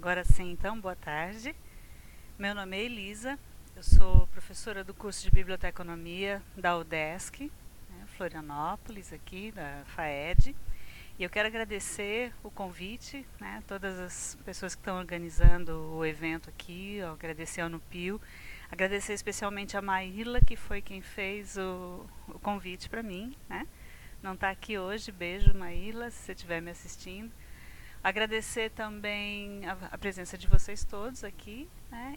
Agora sim, então, boa tarde. Meu nome é Elisa, eu sou professora do curso de Biblioteconomia da UDESC, Florianópolis, aqui, da FAED. E eu quero agradecer o convite, todas as pessoas que estão organizando o evento aqui, agradecer ao Nupio, agradecer especialmente a Maíla, que foi quem fez o convite para mim, Não está aqui hoje, beijo Maíla, se você estiver me assistindo. Agradecer também a presença de vocês todos aqui,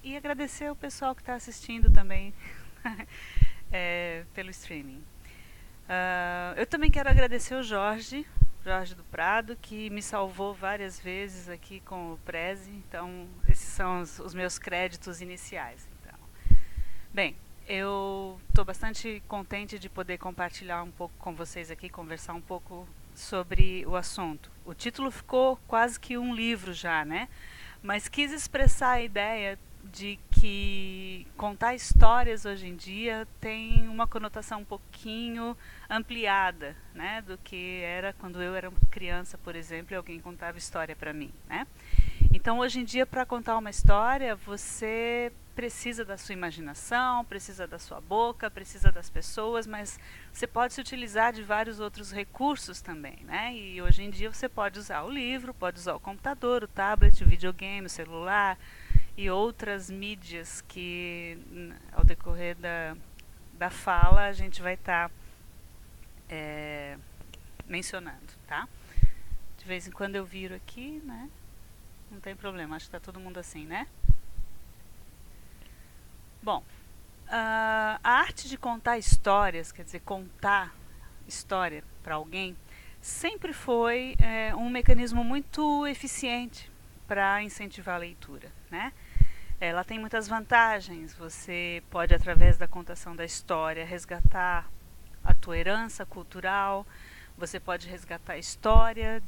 e agradecer ao pessoal que está assistindo também pelo streaming. Eu também quero agradecer o Jorge do Prado, que me salvou várias vezes aqui com o Prezi. Então, esses são os meus créditos iniciais. Então, bem, eu estou bastante contente de poder compartilhar um pouco com vocês aqui, conversar um pouco sobre o assunto. O título ficou quase que um livro já, Mas quis expressar a ideia de que contar histórias hoje em dia tem uma conotação um pouquinho ampliada, do que era quando eu era criança, por exemplo, e alguém contava história para mim, Então, hoje em dia, para contar uma história, você precisa da sua imaginação, precisa da sua boca, precisa das pessoas, mas você pode se utilizar de vários outros recursos também, E hoje em dia você pode usar o livro, pode usar o computador, o tablet, o videogame, o celular e outras mídias que, ao decorrer da fala, a gente vai estar mencionando, tá? De vez em quando eu viro aqui, Não tem problema, acho que está todo mundo assim, Bom, a arte de contar histórias, quer dizer, contar história para alguém, sempre foi um mecanismo muito eficiente para incentivar a leitura, Ela tem muitas vantagens. Você pode, através da contação da história, resgatar a tua herança cultural, você pode resgatar a história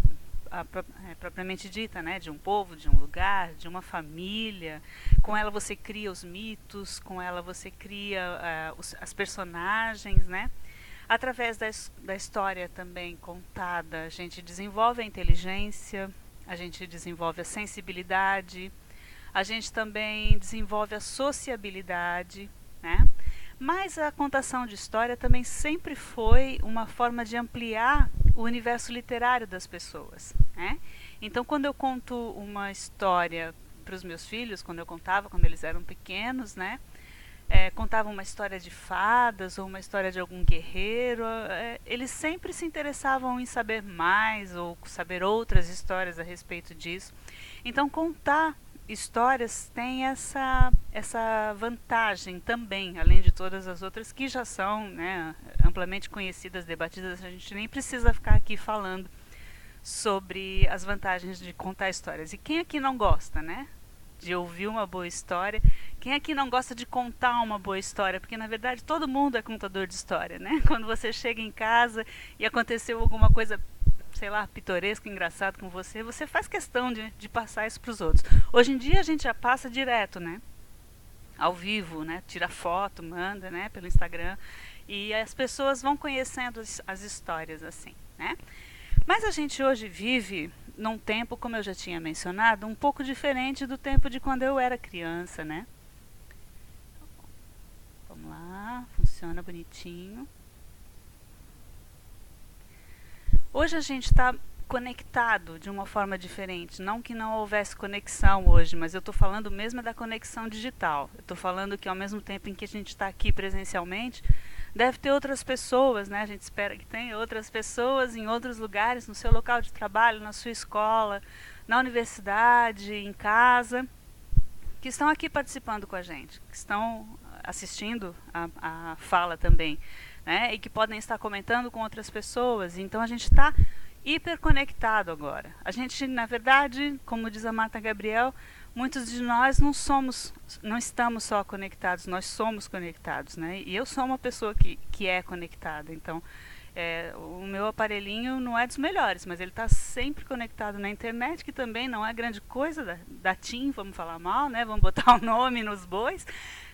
propriamente dita, de um povo, de um lugar, de uma família. Com ela você cria os mitos, com ela você cria as personagens, Através da história também contada, a gente desenvolve a inteligência, a gente desenvolve a sensibilidade, a gente também desenvolve a sociabilidade, Mas a contação de história também sempre foi uma forma de ampliar o universo literário das pessoas, Então, quando eu conto uma história para os meus filhos, quando eu contava quando eles eram pequenos, contava uma história de fadas ou uma história de algum guerreiro, eles sempre se interessavam em saber mais ou saber outras histórias a respeito disso. Então, contar histórias tem essa vantagem também, além de todas as outras que já são amplamente conhecidas, debatidas. A gente nem precisa ficar aqui falando sobre as vantagens de contar histórias. E quem aqui não gosta, de ouvir uma boa história? Quem aqui não gosta de contar uma boa história? Porque, na verdade, todo mundo é contador de história, Quando você chega em casa e aconteceu alguma coisa, sei lá, pitoresco, engraçado com você, você faz questão de passar isso para os outros. Hoje em dia a gente já passa direto, ao vivo, tira foto, manda, pelo Instagram, e as pessoas vão conhecendo as histórias assim, Mas a gente hoje vive num tempo, como eu já tinha mencionado, um pouco diferente do tempo de quando eu era criança, Vamos lá, funciona bonitinho. Hoje a gente está conectado de uma forma diferente. Não que não houvesse conexão hoje, mas eu estou falando mesmo da conexão digital. Eu estou falando que ao mesmo tempo em que a gente está aqui presencialmente, deve ter outras pessoas, A gente espera que tenha outras pessoas em outros lugares, no seu local de trabalho, na sua escola, na universidade, em casa, que estão aqui participando com a gente, que estão assistindo a fala também, e que podem estar comentando com outras pessoas. Então a gente está hiperconectado agora. A gente, na verdade, como diz a Marta Gabriel, muitos de nós não estamos só conectados, nós somos conectados, E eu sou uma pessoa que é conectada. Então, o meu aparelhinho não é dos melhores, mas ele está sempre conectado na internet, que também não é grande coisa da TIM, vamos falar mal, Vamos botar o nome nos bois.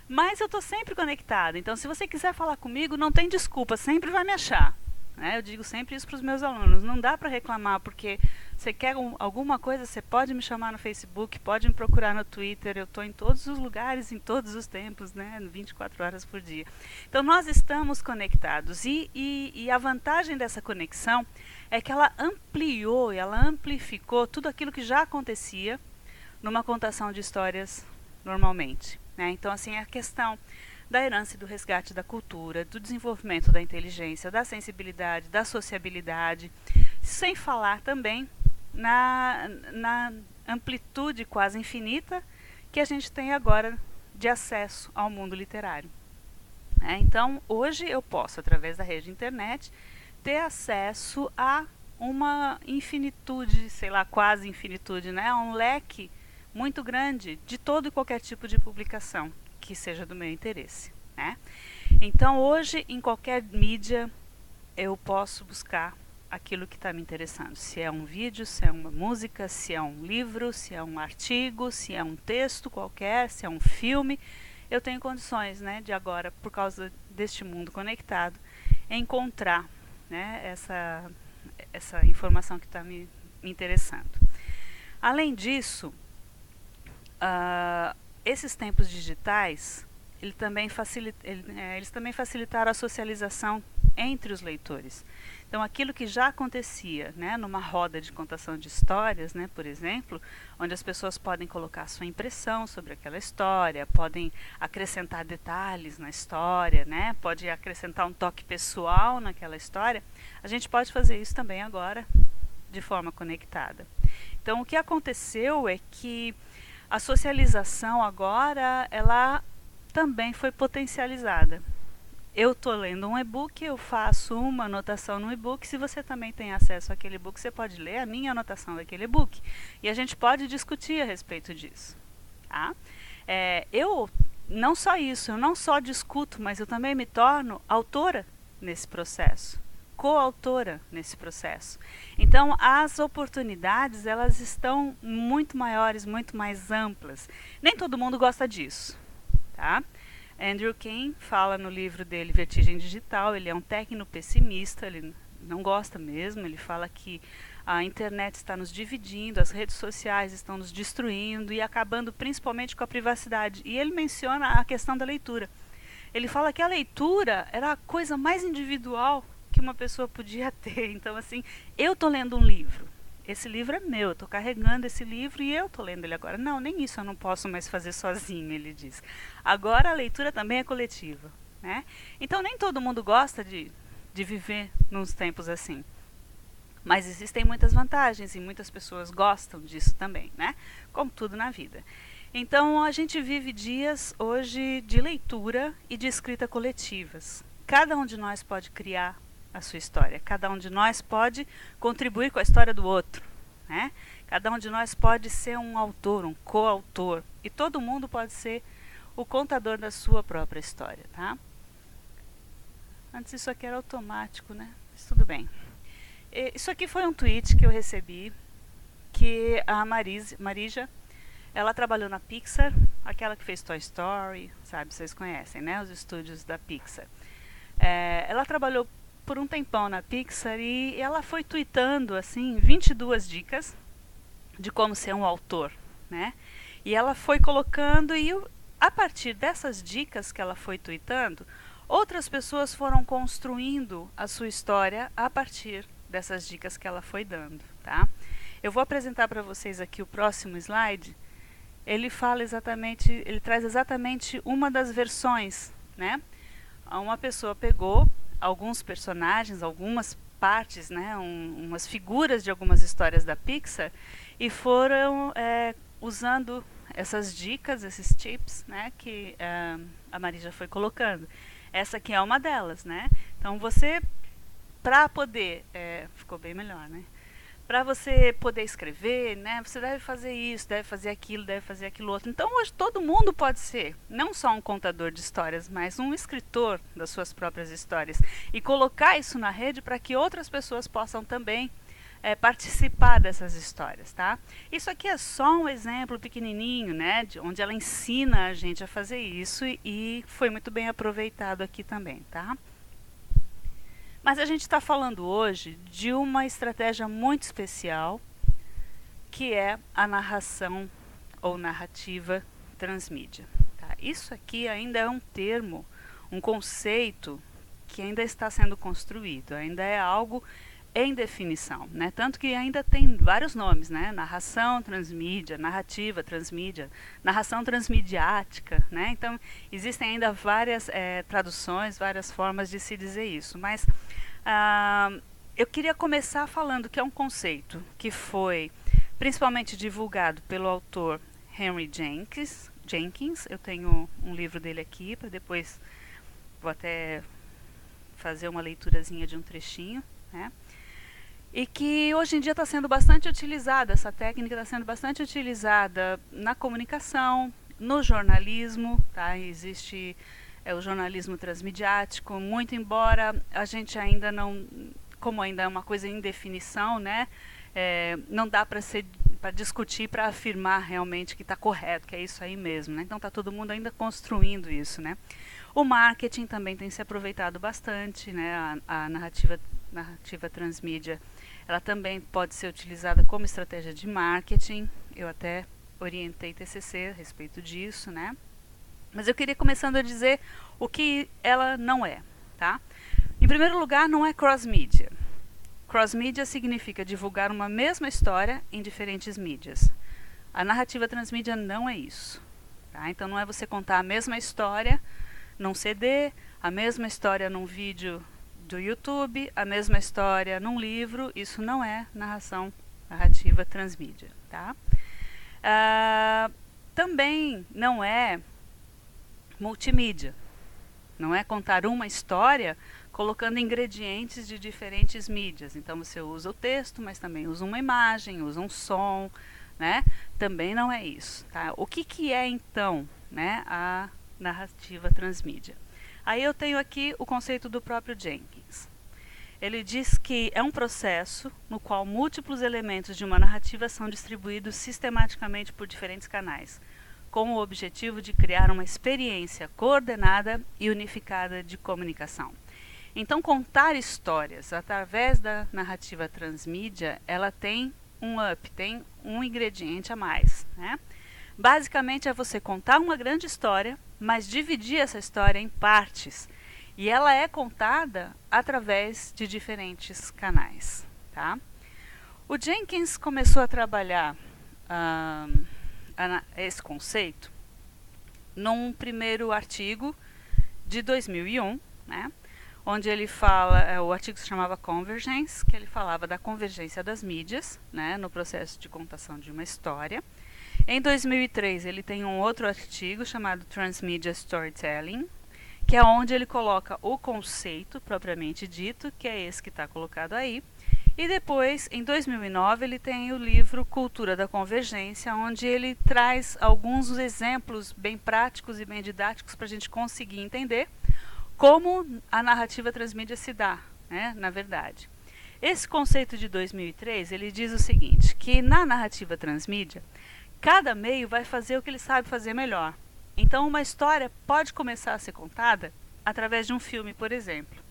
Mas eu estou sempre conectada. Então, se você quiser falar comigo, não tem desculpa, sempre vai me achar. né? Eu digo sempre isso para os meus alunos, não dá para reclamar, porque você quer alguma coisa, você pode me chamar no Facebook, pode me procurar no Twitter, eu estou em todos os lugares, em todos os tempos, né? 24 horas por dia. Então nós estamos conectados e a vantagem dessa conexão é que ela ampliou, ela amplificou tudo aquilo que já acontecia numa contação de histórias normalmente, né? Então assim, a questão da herança e do resgate da cultura, do desenvolvimento da inteligência, da sensibilidade, da sociabilidade, sem falar também na amplitude quase infinita que a gente tem agora de acesso ao mundo literário. Então, hoje eu posso, através da rede internet, ter acesso a uma infinitude, sei lá, quase infinitude, né? Um leque muito grande de todo e qualquer tipo de publicação que seja do meu interesse, né? Então, hoje, em qualquer mídia, eu posso buscar aquilo que está me interessando. Se é um vídeo, se é uma música, se é um livro, se é um artigo, se é um texto qualquer, se é um filme, eu tenho condições, né, de agora, por causa deste mundo conectado, encontrar, né, essa informação que está me interessando. Além disso, esses tempos digitais, eles também facilitaram a socialização entre os leitores. Então, aquilo que já acontecia, né, numa roda de contação de histórias, né, por exemplo, onde as pessoas podem colocar sua impressão sobre aquela história, podem acrescentar detalhes na história, né, pode acrescentar um toque pessoal naquela história, a gente pode fazer isso também agora de forma conectada. Então, o que aconteceu é que a socialização agora, ela também foi potencializada. Eu estou lendo um e-book, eu faço uma anotação no e-book. Se você também tem acesso àquele e-book, você pode ler a minha anotação daquele e-book. E a gente pode discutir a respeito disso. Tá? Eu, não só isso, eu não só discuto, mas eu também me torno autora nesse processo. Coautora nesse processo. Então, as oportunidades, elas estão muito maiores, muito mais amplas. Nem todo mundo gosta disso. Tá? Andrew Kane fala no livro dele Vertigem Digital, ele é um tecno-pessimista, ele não gosta mesmo, ele fala que a internet está nos dividindo, as redes sociais estão nos destruindo e acabando principalmente com a privacidade. E ele menciona a questão da leitura. Ele fala que a leitura era a coisa mais individual que uma pessoa podia ter. Então, assim, eu estou lendo um livro. Esse livro é meu, eu estou carregando esse livro e eu estou lendo ele agora. Não, nem isso eu não posso mais fazer sozinho, ele diz. Agora a leitura também é coletiva, né? Então nem todo mundo gosta de viver nos tempos assim. Mas existem muitas vantagens e muitas pessoas gostam disso também, né? Como tudo na vida. Então a gente vive dias hoje de leitura e de escrita coletivas. Cada um de nós pode criar a sua história. Cada um de nós pode contribuir com a história do outro, né? Cada um de nós pode ser um autor, um coautor. E todo mundo pode ser o contador da sua própria história, tá? Antes isso aqui era automático, né? Mas tudo bem. Isso aqui foi um tweet que eu recebi, que a Marija, ela trabalhou na Pixar, aquela que fez Toy Story, sabe? Vocês conhecem, né? Os estúdios da Pixar. Ela trabalhou por um tempão na Pixar e ela foi tweetando assim 22 dicas de como ser um autor, né? E ela foi colocando e a partir dessas dicas que ela foi tweetando, outras pessoas foram construindo a sua história a partir dessas dicas que ela foi dando, tá? Eu vou apresentar para vocês aqui o próximo slide. Ele traz exatamente uma das versões, né? Uma pessoa pegou alguns personagens, algumas partes, né, umas figuras de algumas histórias da Pixar e foram usando essas dicas, esses tips, né, que a Marija foi colocando. Essa aqui é uma delas, né? Então você, para poder, ficou bem melhor, né? Para você poder escrever, né, você deve fazer isso, deve fazer aquilo outro. Então hoje todo mundo pode ser, não só um contador de histórias, mas um escritor das suas próprias histórias. E colocar isso na rede para que outras pessoas possam também participar dessas histórias, tá? Isso aqui é só um exemplo pequenininho, né, de onde ela ensina a gente a fazer isso e foi muito bem aproveitado aqui também, tá? Mas a gente está falando hoje de uma estratégia muito especial, que é a narração ou narrativa transmídia. Tá? Isso aqui ainda é um termo, um conceito que ainda está sendo construído, ainda é algo em definição, né? Tanto que ainda tem vários nomes, né? Narração transmídia, narrativa transmídia, narração transmediática, né? Então existem ainda várias traduções, várias formas de se dizer isso, mas eu queria começar falando que é um conceito que foi principalmente divulgado pelo autor Henry Jenkins. Eu tenho um livro dele aqui, para depois vou até fazer uma leiturazinha de um trechinho, né? E que hoje em dia está sendo bastante utilizada, essa técnica está sendo bastante utilizada na comunicação, no jornalismo, tá? Existe o jornalismo transmediático, muito embora a gente ainda não, como ainda é uma coisa em definição, né? Não dá para discutir, para afirmar realmente que está correto, que é isso aí mesmo, né? Então está todo mundo ainda construindo isso, né? O marketing também tem se aproveitado bastante, né? A narrativa transmídia, ela também pode ser utilizada como estratégia de marketing. Eu até orientei TCC a respeito disso, né? Mas eu queria começando a dizer o que ela não é, tá? Em primeiro lugar, não é cross-mídia. Cross-mídia significa divulgar uma mesma história em diferentes mídias. A narrativa transmídia não é isso, tá? Então não é você contar a mesma história num CD, a mesma história num vídeo do YouTube, a mesma história num livro. Isso não é narrativa transmídia, tá? Também não é multimídia. Não é contar uma história colocando ingredientes de diferentes mídias. Então você usa o texto, mas também usa uma imagem, usa um som, né? Também não é isso, tá? O que é então, né, a narrativa transmídia? Aí eu tenho aqui o conceito do próprio Jenkins. Ele diz que é um processo no qual múltiplos elementos de uma narrativa são distribuídos sistematicamente por diferentes canais, com o objetivo de criar uma experiência coordenada e unificada de comunicação. Então, contar histórias através da narrativa transmídia, ela tem um up, tem um ingrediente a mais, né? Basicamente é você contar uma grande história, mas dividir essa história em partes. E ela é contada através de diferentes canais, tá? O Jenkins começou a trabalhar esse conceito num primeiro artigo de 2001, né? Onde ele fala, o artigo se chamava Convergence, que ele falava da convergência das mídias, né, no processo de contação de uma história. Em 2003, ele tem um outro artigo chamado Transmedia Storytelling, que é onde ele coloca o conceito propriamente dito, que é esse que está colocado aí. E depois, em 2009, ele tem o livro Cultura da Convergência, onde ele traz alguns exemplos bem práticos e bem didáticos para a gente conseguir entender como a narrativa transmídia se dá, né, na verdade. Esse conceito de 2003, ele diz o seguinte, que na narrativa transmídia, cada meio vai fazer o que ele sabe fazer melhor. Então, uma história pode começar a ser contada através de um filme, por exemplo.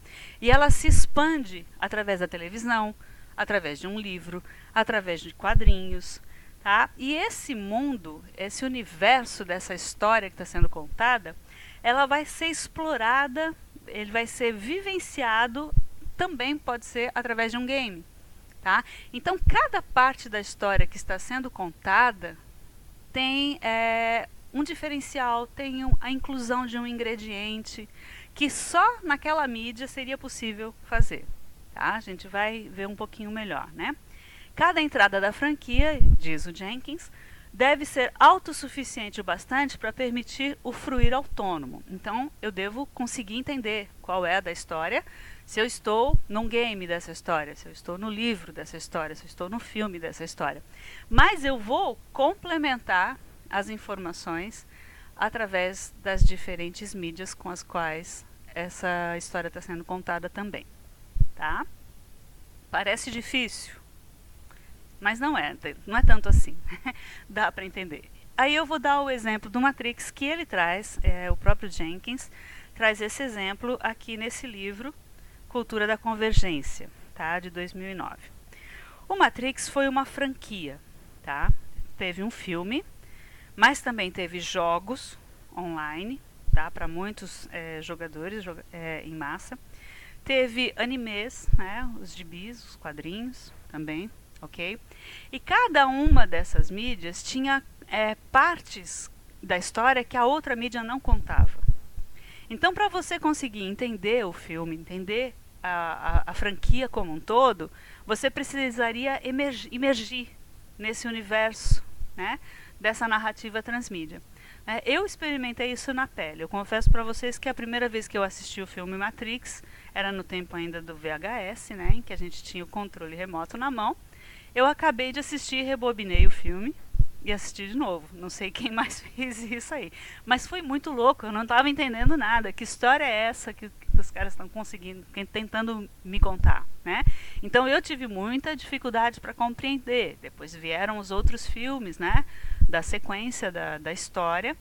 E ela se expande através da televisão, através de um livro, através de quadrinhos, tá? E esse mundo, esse universo dessa história que está sendo contada, ela vai ser explorada, ele vai ser vivenciado, também pode ser através de um game, tá? Então, cada parte da história que está sendo contada tem um diferencial, tem a inclusão de um ingrediente que só naquela mídia seria possível fazer, tá? A gente vai ver um pouquinho melhor, né? Cada entrada da franquia, diz o Jenkins, deve ser autossuficiente o bastante para permitir o fruir autônomo. Então, eu devo conseguir entender qual é a da história, se eu estou num game dessa história, se eu estou no livro dessa história, se eu estou no filme dessa história. Mas eu vou complementar as informações através das diferentes mídias com as quais essa história está sendo contada também, tá? Parece difícil, mas não é tanto assim. Dá para entender. Aí eu vou dar o exemplo do Matrix que ele traz, o próprio Jenkins traz esse exemplo aqui nesse livro, Cultura da Convergência, tá? De 2009. O Matrix foi uma franquia, tá? Teve um filme, mas também teve jogos online, tá? Para muitos jogadores em massa. Teve animes, né? Os gibis, os quadrinhos também, ok? E cada uma dessas mídias tinha partes da história que a outra mídia não contava. Então, para você conseguir entender o filme, entender a franquia como um todo, você precisaria emergir nesse universo, né, dessa narrativa transmídia. Eu experimentei isso na pele. Eu confesso para vocês que a primeira vez que eu assisti o filme Matrix era no tempo ainda do VHS, né, em que a gente tinha o controle remoto na mão. Eu acabei de assistir, rebobinei o filme e assisti de novo. Não sei quem mais fez isso aí. Mas foi muito louco, eu não estava entendendo nada. Que história é essa que os caras estão conseguindo, tentando me contar, né? Então eu tive muita dificuldade para compreender. Depois vieram os outros filmes, né? Da sequência da história.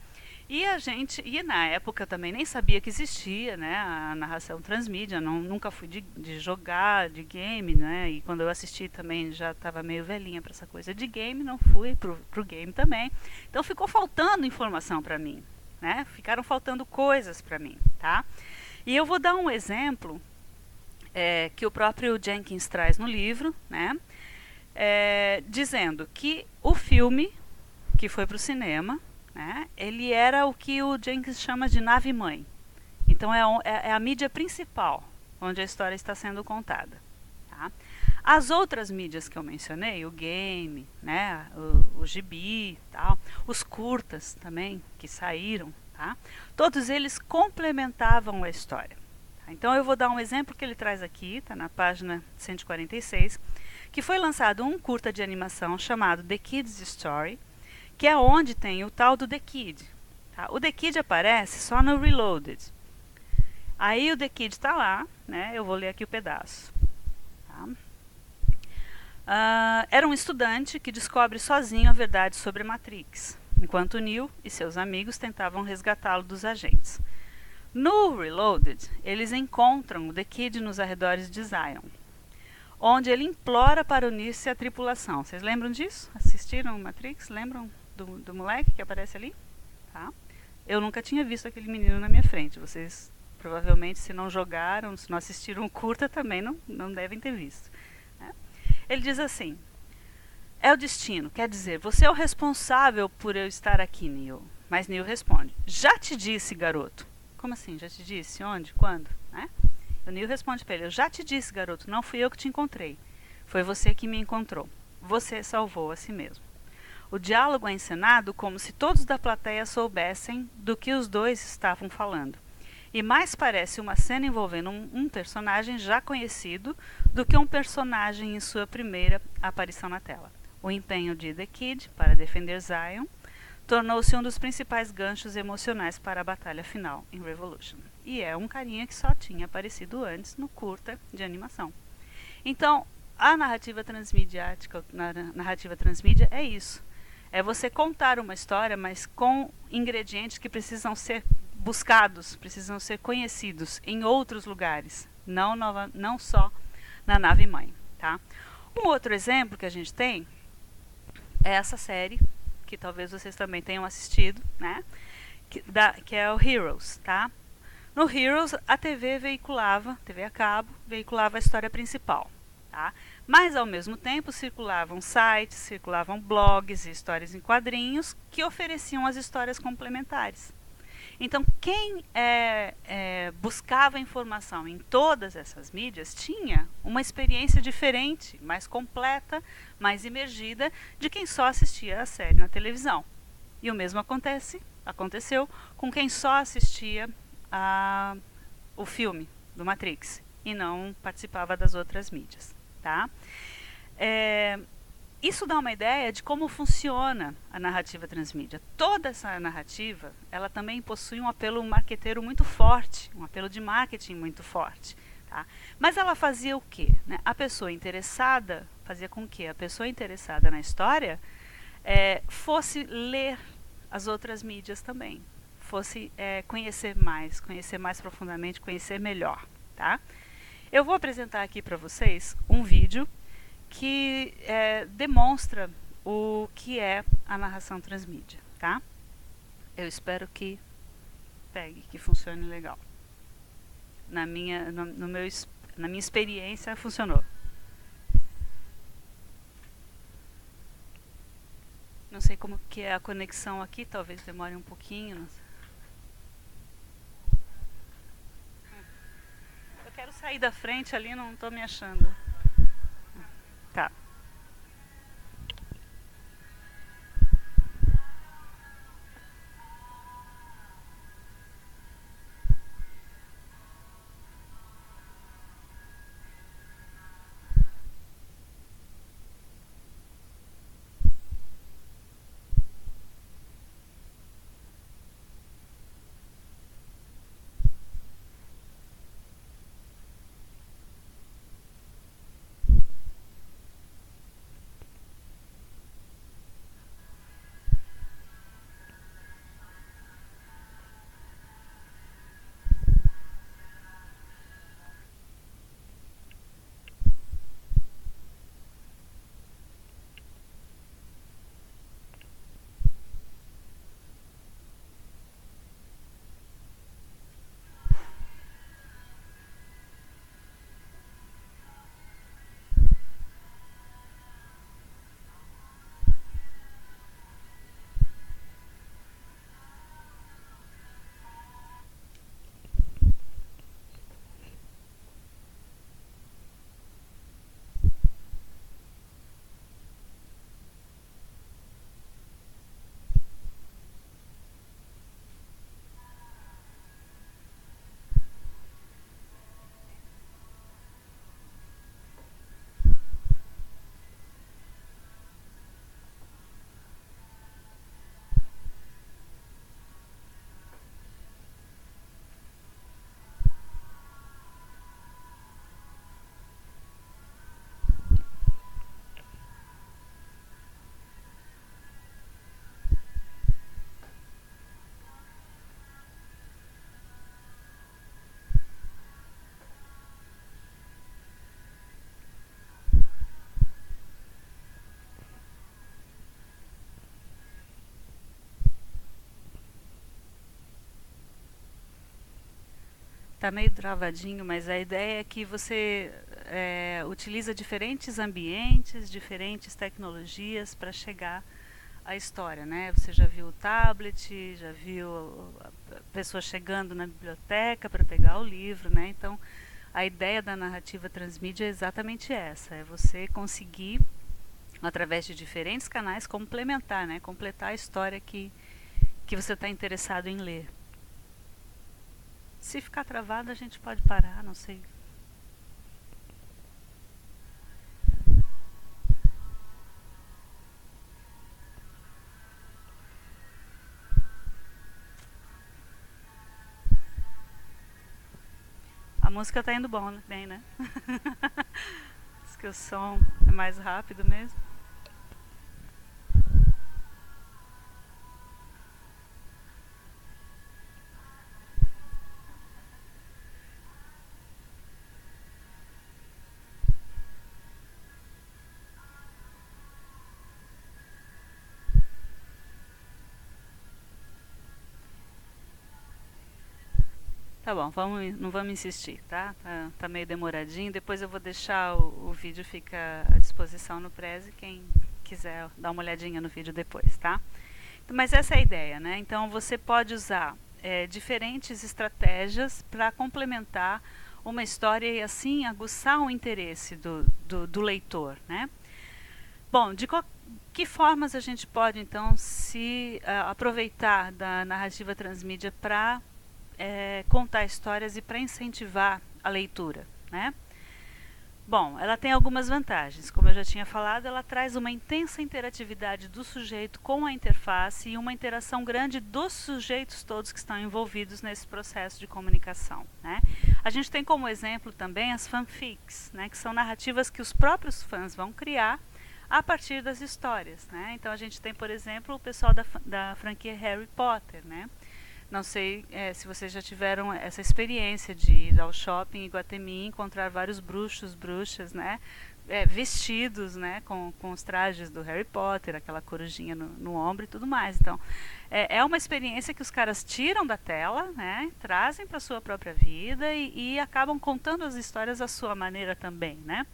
E na época eu também nem sabia que existia, né, a narração transmídia, nunca fui de jogar, de game, né, e quando eu assisti também já estava meio velhinha para essa coisa de game, não fui pro game também. Então ficou faltando informação para mim, né, ficaram faltando coisas para mim, tá? E eu vou dar um exemplo que o próprio Jenkins traz no livro, né, dizendo que o filme que foi para o cinema, né, ele era o que o Jenkins chama de nave-mãe. Então é a mídia principal onde a história está sendo contada. Tá? As outras mídias que eu mencionei, o game, né, o gibi, tal, os curtas também que saíram, tá? Todos eles complementavam a história. Tá? Então eu vou dar um exemplo que ele traz aqui, está na página 146, que foi lançado um curta de animação chamado The Kid's Story, que é onde tem o tal do The Kid. Tá? O The Kid aparece só no Reloaded. Aí o The Kid está lá, né? Eu vou ler aqui o pedaço. Tá? Era um estudante que descobre sozinho a verdade sobre a Matrix, enquanto Neo e seus amigos tentavam resgatá-lo dos agentes. No Reloaded, eles encontram o The Kid nos arredores de Zion, onde ele implora para unir-se à tripulação. Vocês lembram disso? Assistiram Matrix? Lembram do moleque que aparece ali? Tá? Eu nunca tinha visto aquele menino na minha frente. Vocês provavelmente, se não jogaram, se não assistiram o curta, também não devem ter visto. Né? Ele diz assim: é o destino, quer dizer, você é o responsável por eu estar aqui, Neo. Mas Neo responde: já te disse, garoto. Como assim? Já te disse? Onde? Quando? Né? O Neo responde para ele: eu já te disse, garoto, não fui eu que te encontrei. Foi você que me encontrou. Você salvou a si mesmo. O diálogo é encenado como se todos da plateia soubessem do que os dois estavam falando. E mais parece uma cena envolvendo um personagem já conhecido do que um personagem em sua primeira aparição na tela. O empenho de The Kid para defender Zion tornou-se um dos principais ganchos emocionais para a batalha final em Revolution. E é um carinha que só tinha aparecido antes no curta de animação. Então, a narrativa transmídia é isso. É você contar uma história, mas com ingredientes que precisam ser buscados, precisam ser conhecidos em outros lugares, não só na nave-mãe. Tá? Um outro exemplo que a gente tem é essa série, que talvez vocês também tenham assistido, né? Que é o Heroes. Tá? No Heroes, a TV a cabo, veiculava a história principal. Tá? Mas, ao mesmo tempo, circulavam sites, circulavam blogs e histórias em quadrinhos que ofereciam as histórias complementares. Então, quem buscava informação em todas essas mídias tinha uma experiência diferente, mais completa, mais imergida, de quem só assistia a série na televisão. E o mesmo aconteceu com quem só assistia o filme do Matrix e não participava das outras mídias. Tá? Isso dá uma ideia de como funciona a narrativa transmídia. Toda essa narrativa, ela também possui um apelo marqueteiro muito forte, um apelo de marketing muito forte. Tá? Mas ela fazia o quê? Né? Fazia com que a pessoa interessada na história fosse ler as outras mídias também, fosse conhecer mais profundamente, conhecer melhor. Tá? Eu vou apresentar aqui para vocês um vídeo que demonstra o que é a narração transmídia, tá? Eu espero que pegue, que funcione legal. Na minha experiência funcionou. Não sei como que é a conexão aqui, talvez demore um pouquinho. Não sei. Eu quero sair da frente ali, não estou me achando. Tá. Tá meio travadinho, mas a ideia é que você utiliza diferentes ambientes, diferentes tecnologias para chegar à história, né? Você já viu o tablet, já viu a pessoa chegando na biblioteca para pegar o livro, né? Então, a ideia da narrativa transmídia é exatamente essa, é você conseguir, através de diferentes canais, complementar, né? Completar a história que você está interessado em ler. Se ficar travado, a gente pode parar, não sei. A música tá indo bem, né? Diz que o som é mais rápido mesmo. Tá bom, não vamos insistir, tá? Tá meio demoradinho. Depois eu vou deixar o vídeo fica à disposição no Prezi, quem quiser dar uma olhadinha no vídeo depois, tá? Mas essa é a ideia, né? Então você pode usar diferentes estratégias para complementar uma história e assim aguçar o interesse do leitor, né? Bom, que formas a gente pode então se aproveitar da narrativa transmídia para contar histórias e para incentivar a leitura, né? Bom, ela tem algumas vantagens. Como eu já tinha falado, ela traz uma intensa interatividade do sujeito com a interface e uma interação grande dos sujeitos todos que estão envolvidos nesse processo de comunicação, né? A gente tem como exemplo também as fanfics, né, que são narrativas que os próprios fãs vão criar a partir das histórias, né? Então a gente tem, por exemplo, o pessoal da franquia Harry Potter, né? Não sei se vocês já tiveram essa experiência de ir ao shopping em Iguatemi e encontrar vários bruxos, bruxas, né? Vestidos, né, com os trajes do Harry Potter, aquela corujinha no ombro e tudo mais. Então, é uma experiência que os caras tiram da tela, né, trazem para a sua própria vida e acabam contando as histórias à sua maneira também, né.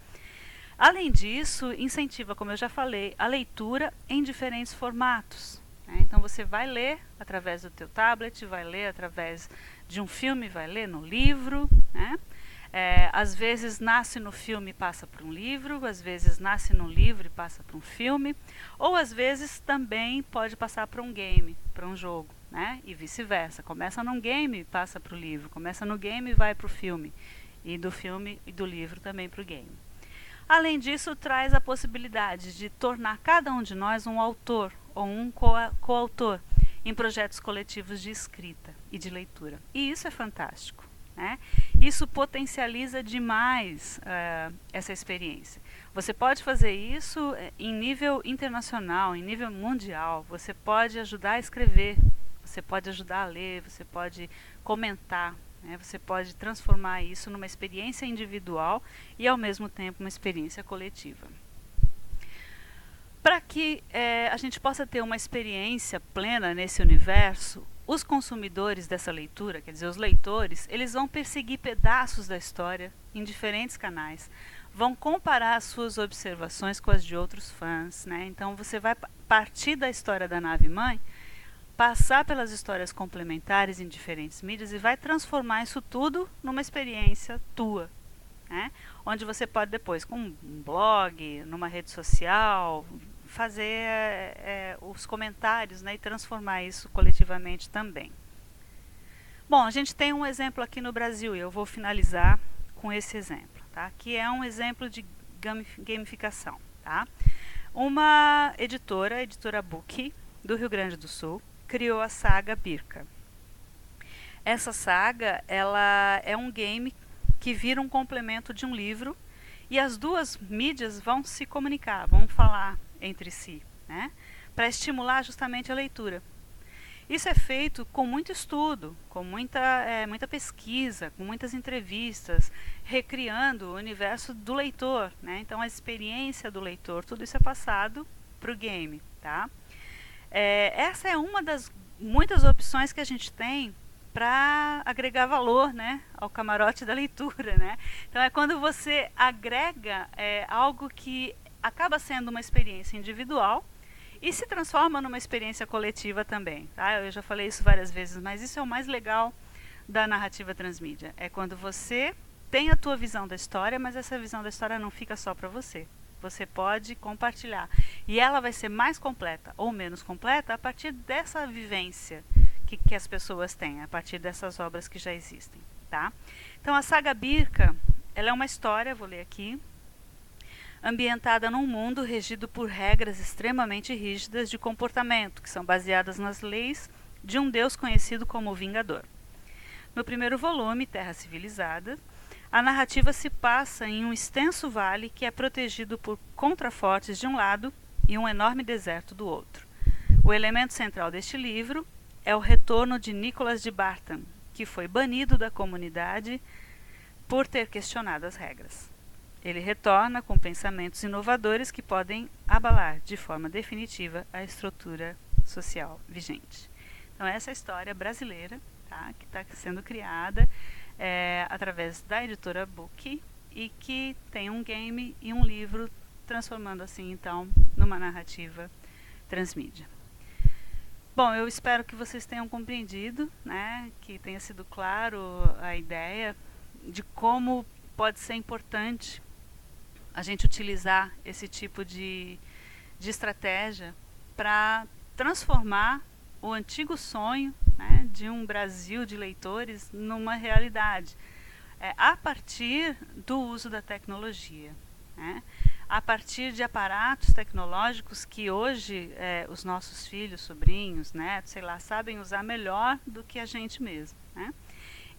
Além disso, incentiva, como eu já falei, a leitura em diferentes formatos. Né? Então você vai ler através do teu tablet, vai ler através de um filme, vai ler no livro, né? Às vezes nasce no filme e passa para um livro, às vezes nasce no livro e passa para um filme, ou às vezes também pode passar para um game, para um jogo, né? E vice-versa. Começa num game e passa para o livro, começa no game e vai para o filme, e do filme e do livro também para o game. Além disso, traz a possibilidade de tornar cada um de nós um autor ou um coautor em projetos coletivos de escrita e de leitura. E isso é fantástico. Né? Isso potencializa demais essa experiência. Você pode fazer isso em nível internacional, em nível mundial. Você pode ajudar a escrever, você pode ajudar a ler, você pode comentar. Né? Você pode transformar isso numa experiência individual e, ao mesmo tempo, uma experiência coletiva. Para que a gente possa ter uma experiência plena nesse universo, os consumidores dessa leitura, quer dizer, os leitores, eles vão perseguir pedaços da história em diferentes canais, vão comparar as suas observações com as de outros fãs. Né? Então, você vai partir da história da nave-mãe, passar pelas histórias complementares em diferentes mídias e vai transformar isso tudo numa experiência tua. Né? Onde você pode depois, com um blog, numa rede social, fazer os comentários, né, e transformar isso coletivamente também. Bom, a gente tem um exemplo aqui no Brasil e eu vou finalizar com esse exemplo, tá? Que é um exemplo de gamificação. Tá? Uma editora, a editora Book, do Rio Grande do Sul, criou a saga Birka. Essa saga ela é um game que vira um complemento de um livro e as duas mídias vão se comunicar, vão falar entre si, né? Para estimular justamente a leitura. Isso é feito com muito estudo, com muita pesquisa, com muitas entrevistas, recriando o universo do leitor. Né? Então, a experiência do leitor, tudo isso é passado para o game. Tá? Essa é uma das muitas opções que a gente tem para agregar valor, né, ao camarote da leitura. Né? Então, é quando você agrega algo que acaba sendo uma experiência individual e se transforma numa experiência coletiva também. Tá? Eu já falei isso várias vezes, mas isso é o mais legal da narrativa transmídia. É quando você tem a tua visão da história, mas essa visão da história não fica só para você. Você pode compartilhar. E ela vai ser mais completa ou menos completa a partir dessa vivência que as pessoas têm, a partir dessas obras que já existem. Tá? Então, a saga Birka, ela é uma história, vou ler aqui, ambientada num mundo regido por regras extremamente rígidas de comportamento, que são baseadas nas leis de um deus conhecido como o Vingador. No primeiro volume, Terra Civilizada, a narrativa se passa em um extenso vale que é protegido por contrafortes de um lado e um enorme deserto do outro. O elemento central deste livro é o retorno de Nicholas de Barton, que foi banido da comunidade por ter questionado as regras. Ele retorna com pensamentos inovadores que podem abalar de forma definitiva a estrutura social vigente. Então, essa é a história brasileira, tá, que está sendo criada através da editora Book e que tem um game e um livro, transformando assim, então, numa narrativa transmídia. Bom, eu espero que vocês tenham compreendido, né, que tenha sido claro a ideia de como pode ser importante a gente utilizar esse tipo de estratégia para transformar o antigo sonho, né, de um Brasil de leitores numa realidade, a partir do uso da tecnologia, né, a partir de aparatos tecnológicos que hoje os nossos filhos, sobrinhos, netos, sei lá, sabem usar melhor do que a gente mesmo. Né?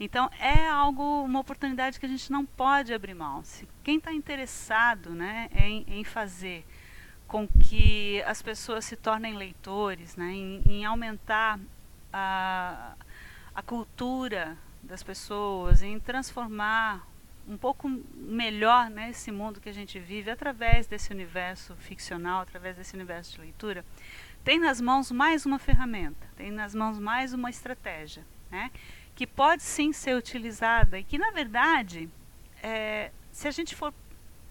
Então, é uma oportunidade que a gente não pode abrir mão. Quem está interessado, né, em fazer com que as pessoas se tornem leitores, né, em aumentar a cultura das pessoas, em transformar um pouco melhor, né, esse mundo que a gente vive através desse universo ficcional, através desse universo de leitura, tem nas mãos mais uma ferramenta, tem nas mãos mais uma estratégia, né, que pode sim ser utilizada e que, na verdade, se a gente for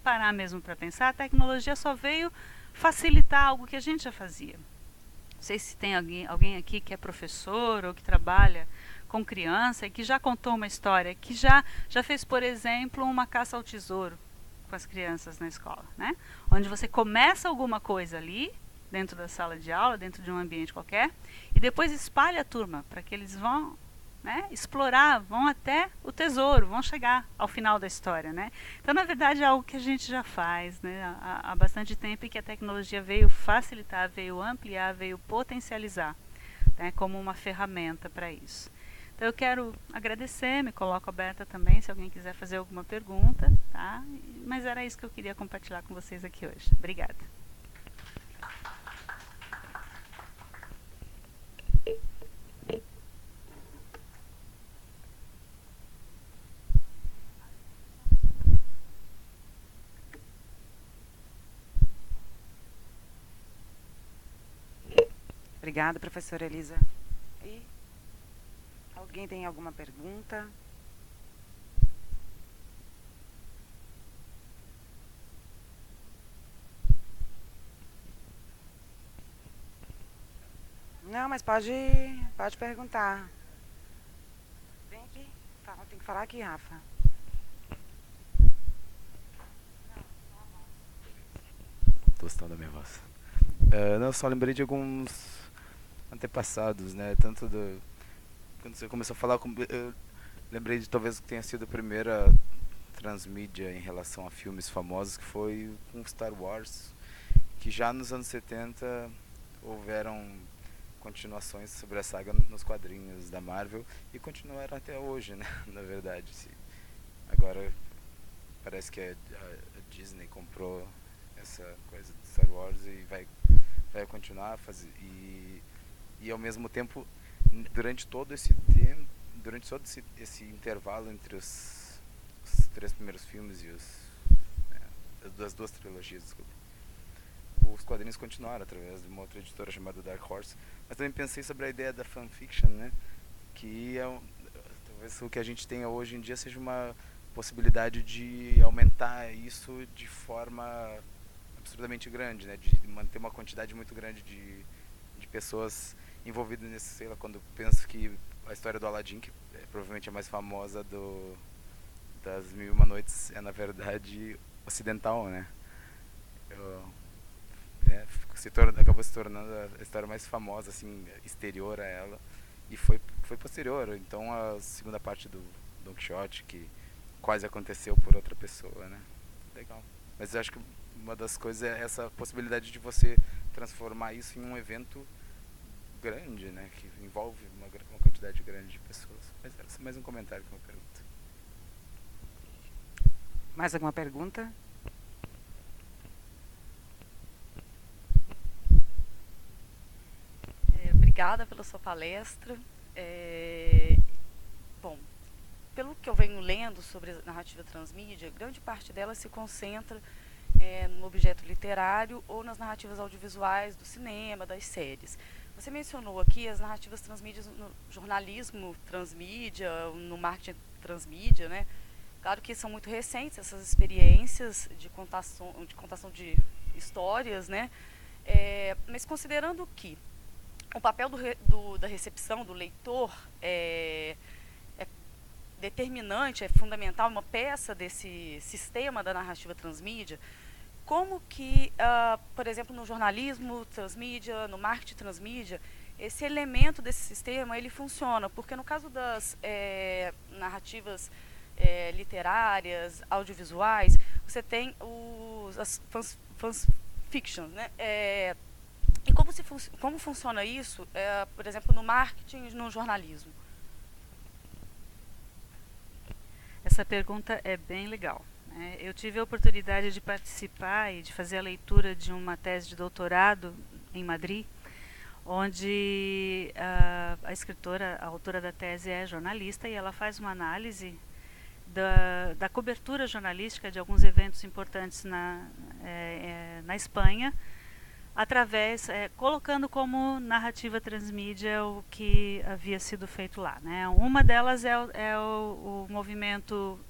parar mesmo para pensar, a tecnologia só veio facilitar algo que a gente já fazia. Não sei se tem alguém aqui que é professor ou que trabalha com criança e que já contou uma história, que já fez, por exemplo, uma caça ao tesouro com as crianças na escola, né? Onde você começa alguma coisa ali, dentro da sala de aula, dentro de um ambiente qualquer, e depois espalha a turma para que eles vão, né, explorar, vão até o tesouro, vão chegar ao final da história, né? Então, na verdade, é algo que a gente já faz, né, há bastante tempo, e que a tecnologia veio facilitar, veio ampliar, veio potencializar, né, como uma ferramenta para isso. Então, eu quero agradecer, me coloco aberta também, se alguém quiser fazer alguma pergunta, tá? Mas era isso que eu queria compartilhar com vocês aqui hoje. Obrigada. Obrigada, professora Elisa. E alguém tem alguma pergunta? Não, mas pode perguntar. Vem aqui. Tem que falar aqui, Rafa. Tostão da minha voz. Não, só lembrei de alguns antepassados, né? Tanto do. Quando você começou a falar, eu lembrei de talvez que tenha sido a primeira transmídia em relação a filmes famosos, que foi com Star Wars, que já nos anos 70 houveram continuações sobre a saga nos quadrinhos da Marvel e continuaram até hoje, né? Na verdade, agora parece que a Disney comprou essa coisa de Star Wars e vai continuar a fazer, e ao mesmo tempo, durante todo esse tempo, durante todo esse intervalo entre os três primeiros filmes e das duas trilogias, desculpa, os quadrinhos continuaram através de uma outra editora chamada Dark Horse. Mas também pensei sobre a ideia da fanfiction, né? Que talvez o que a gente tenha hoje em dia seja uma possibilidade de aumentar isso de forma absurdamente grande, né? De manter uma quantidade muito grande de pessoas envolvidas nesse, sei lá, quando penso que a história do Aladdin, que provavelmente é a mais famosa das Mil e Uma Noites, é na verdade ocidental, né? Acabou se tornando a história mais famosa, assim, exterior a ela, e foi posterior. Então a segunda parte do Don Quixote, que quase aconteceu por outra pessoa, né? Legal. Mas eu acho que uma das coisas é essa possibilidade de você transformar isso em um evento grande, né? Que envolve uma quantidade grande de pessoas. Mas era só mais um comentário que uma pergunta. Mais alguma pergunta? Obrigada pela sua palestra. Bom, pelo que eu venho lendo sobre a narrativa transmídia, grande parte dela se concentra no objeto literário ou nas narrativas audiovisuais do cinema, das séries. Você mencionou aqui as narrativas transmídias no jornalismo transmídia, no marketing transmídia, né? Claro que são muito recentes essas experiências de contação de histórias, né? Mas considerando que o papel da recepção do leitor é determinante, é fundamental, uma peça desse sistema da narrativa transmídia, como que, por exemplo, no jornalismo transmídia, no marketing transmídia, esse elemento desse sistema ele funciona? Porque no caso das narrativas literárias, audiovisuais, você tem as fictions, né? E como funciona isso, por exemplo, no marketing e no jornalismo? Essa pergunta é bem legal. Eu tive a oportunidade de participar e de fazer a leitura de uma tese de doutorado em Madrid, onde a escritora, a autora da tese é jornalista e ela faz uma análise da cobertura jornalística de alguns eventos importantes na Espanha, através, colocando como narrativa transmídia o que havia sido feito lá, né? Uma delas é o movimento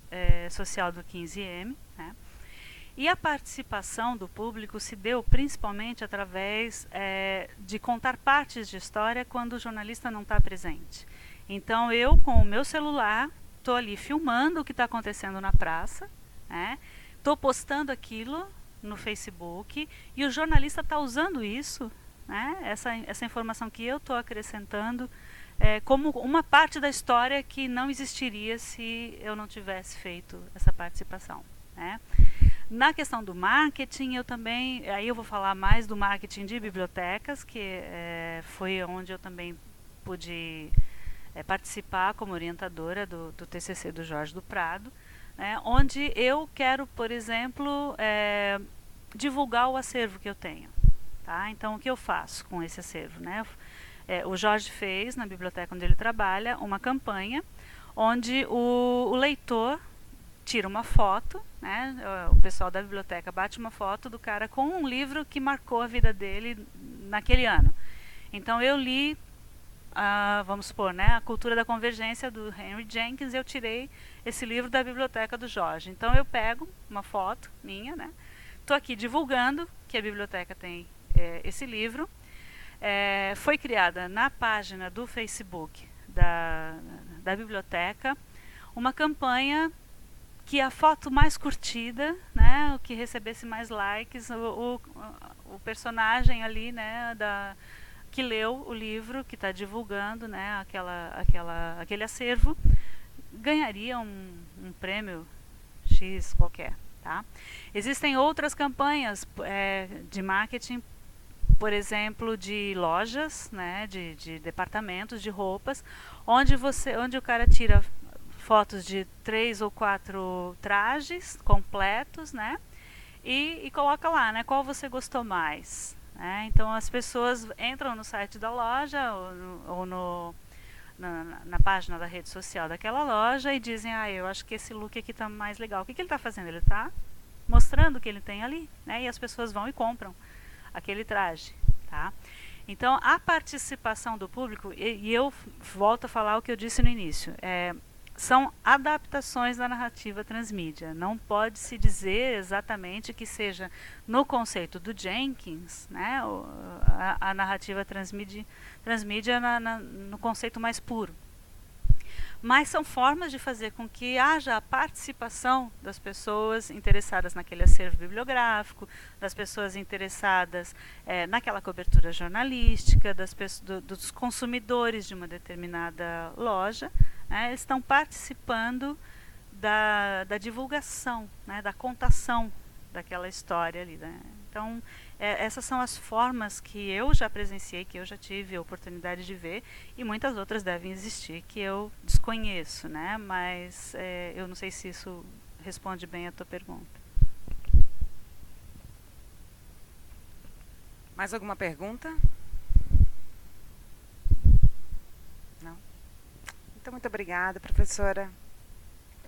social do 15M, né? E a participação do público se deu principalmente através de contar partes de história quando o jornalista não está presente. Então eu, com o meu celular, estou ali filmando o que está acontecendo na praça, estou postando aquilo no Facebook e o jornalista está usando isso, né, essa informação que eu estou acrescentando, como uma parte da história que não existiria se eu não tivesse feito essa participação, né. Na questão do marketing, eu também, aí eu vou falar mais do marketing de bibliotecas, que foi onde eu também pude participar como orientadora do TCC do Jorge do Prado, onde eu quero, por exemplo, divulgar o acervo que eu tenho. Tá? Então, o que eu faço com esse acervo? Né? O Jorge fez, na biblioteca onde ele trabalha, uma campanha onde o leitor tira uma foto, né? O pessoal da biblioteca bate uma foto do cara com um livro que marcou a vida dele naquele ano. Então eu li, vamos supor, né, A Cultura da Convergência do Henry Jenkins, eu tirei esse livro da biblioteca do Jorge. Então eu pego uma foto minha, né? Estou aqui divulgando que a biblioteca tem esse livro. Foi criada na página do Facebook da biblioteca uma campanha que a foto mais curtida, né, o que recebesse mais likes, o personagem ali, né, que leu o livro, que está divulgando, né, aquele acervo, ganharia um prêmio X qualquer. Tá? Existem outras campanhas de marketing, por exemplo, de lojas, né, de departamentos de roupas, onde o cara tira fotos de 3 ou 4 trajes completos, né? E coloca lá, né? Qual você gostou mais? Então as pessoas entram no site da loja ou na página da rede social daquela loja e dizem, eu acho que esse look aqui está mais legal. O que ele está fazendo? Ele está mostrando o que ele tem ali, né? E as pessoas vão e compram aquele traje, tá? Então a participação do público, e eu volto a falar o que eu disse no início, são adaptações da narrativa transmídia. Não pode se dizer exatamente que seja no conceito do Jenkins, né, a narrativa transmídia no conceito mais puro. Mas são formas de fazer com que haja a participação das pessoas interessadas naquele acervo bibliográfico, das pessoas interessadas naquela cobertura jornalística, dos consumidores de uma determinada loja, estão participando da divulgação, né, da contação daquela história ali, né? Então, essas são as formas que eu já presenciei, que eu já tive a oportunidade de ver, e muitas outras devem existir que eu desconheço, né? Mas eu não sei se isso responde bem a tua pergunta. Mais alguma pergunta? Não? Então, muito obrigada, professora.